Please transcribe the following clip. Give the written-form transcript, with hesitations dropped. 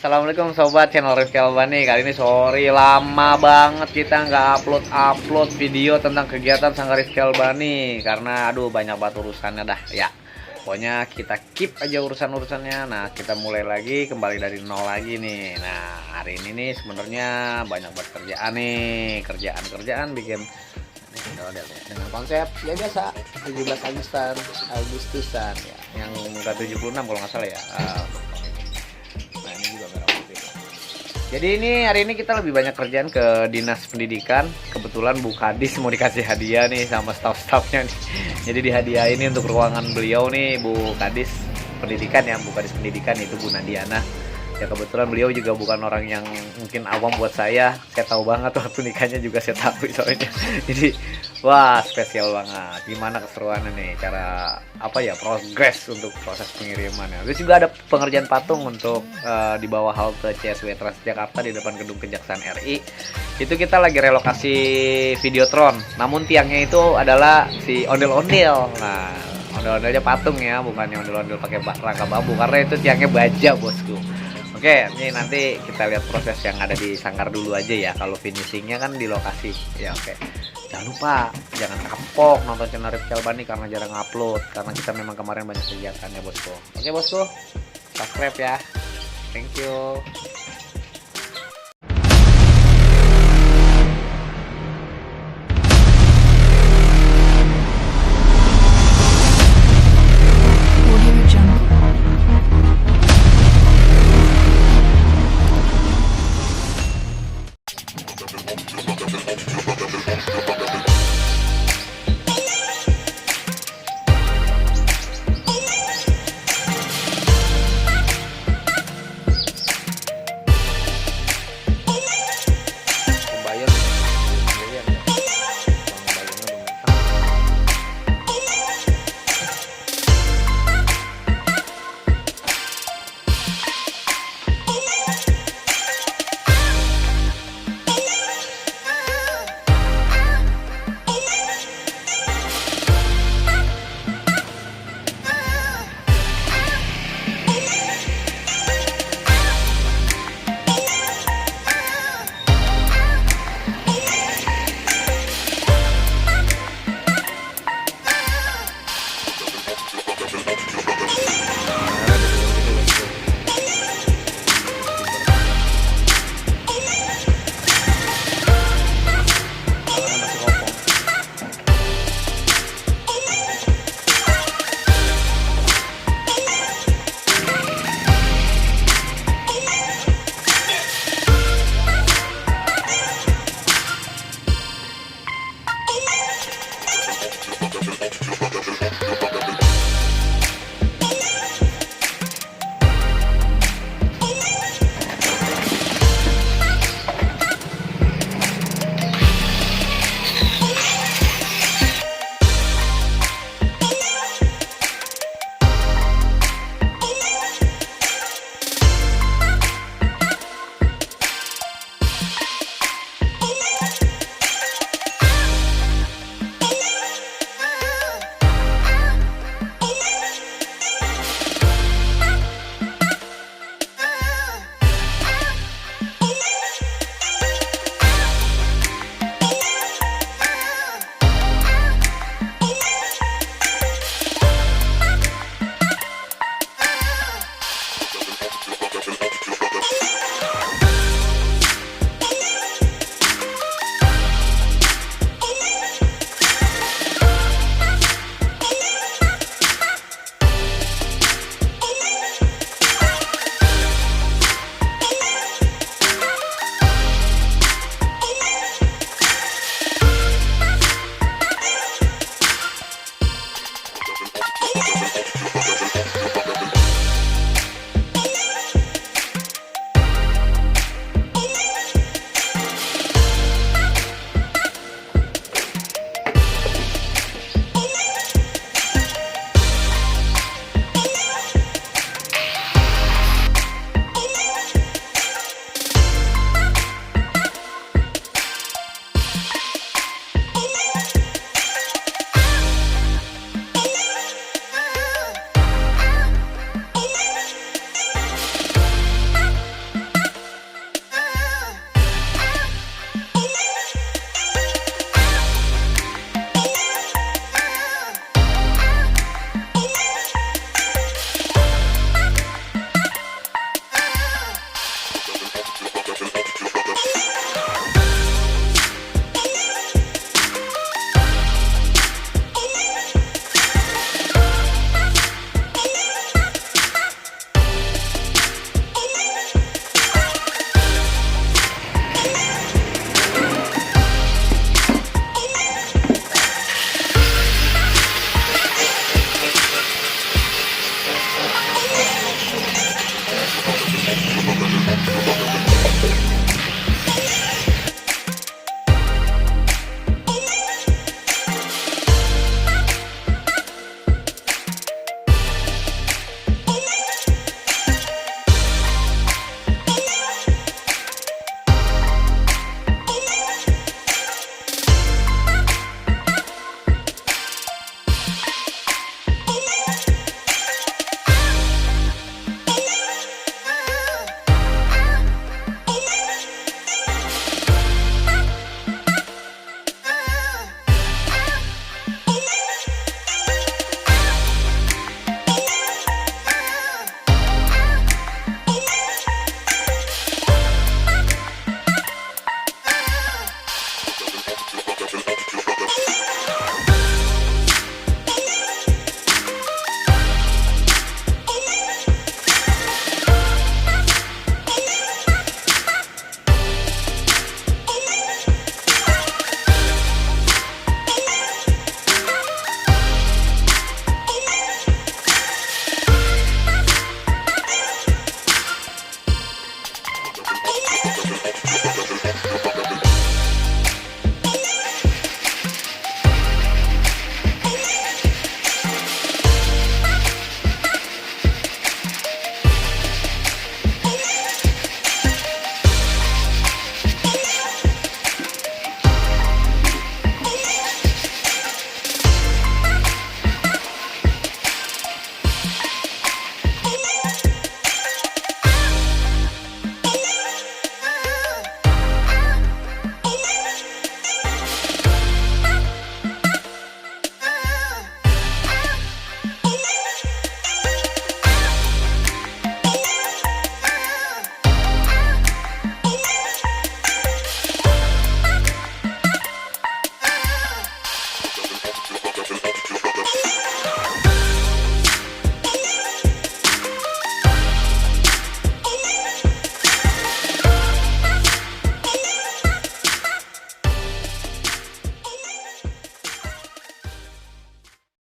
Assalamualaikum sobat channel Rifki Albani. Kali ini sorry lama banget kita nggak upload video tentang kegiatan Sanggar Rifki Albani karena aduh banyak banget urusannya dah ya. Pokoknya kita keep aja urusannya. Nah, kita mulai lagi kembali dari nol lagi nih. Nah, hari ini nih sebenarnya banyak banget kerjaan nih, kerjaan bikin dengan konsep ya biasa 17 Agustusan ya, yang ke 76 kalau nggak salah ya. Nah, ini juga merah putih. Jadi hari ini kita lebih banyak kerjaan ke dinas pendidikan. Kebetulan Bu Kadis mau dikasih hadiah nih sama staff-staffnya nih. Jadi dihadiahin untuk ruangan beliau nih, Bu Kadis pendidikan ya, Bu Kadis pendidikan itu Bu Nadiana. Ya kebetulan beliau juga bukan orang yang mungkin awam buat saya tahu banget waktu nikahnya juga saya tahu soalnya. Jadi wah spesial banget. Gimana keseruannya nih, cara apa ya, progres untuk proses pengirimannya. Terus juga ada pengerjaan patung untuk di bawah halte CSW Transjakarta di depan gedung Kejaksaan RI. Itu kita lagi relokasi Videotron. Namun tiangnya itu adalah si ondel-ondel. Nah, ondel-ondelnya patung ya, bukannya ondel-ondel pakai rangka bambu karena itu tiangnya baja, bosku. Oke, ini nanti kita lihat proses yang ada di sanggar dulu aja ya. Kalau finishingnya kan di lokasi ya. Oke, jangan lupa jangan kapok nonton channel Rifki Albani karena jarang upload, karena kita memang kemarin banyak kegiatan ya bosku. Oke bosku, subscribe ya, thank you.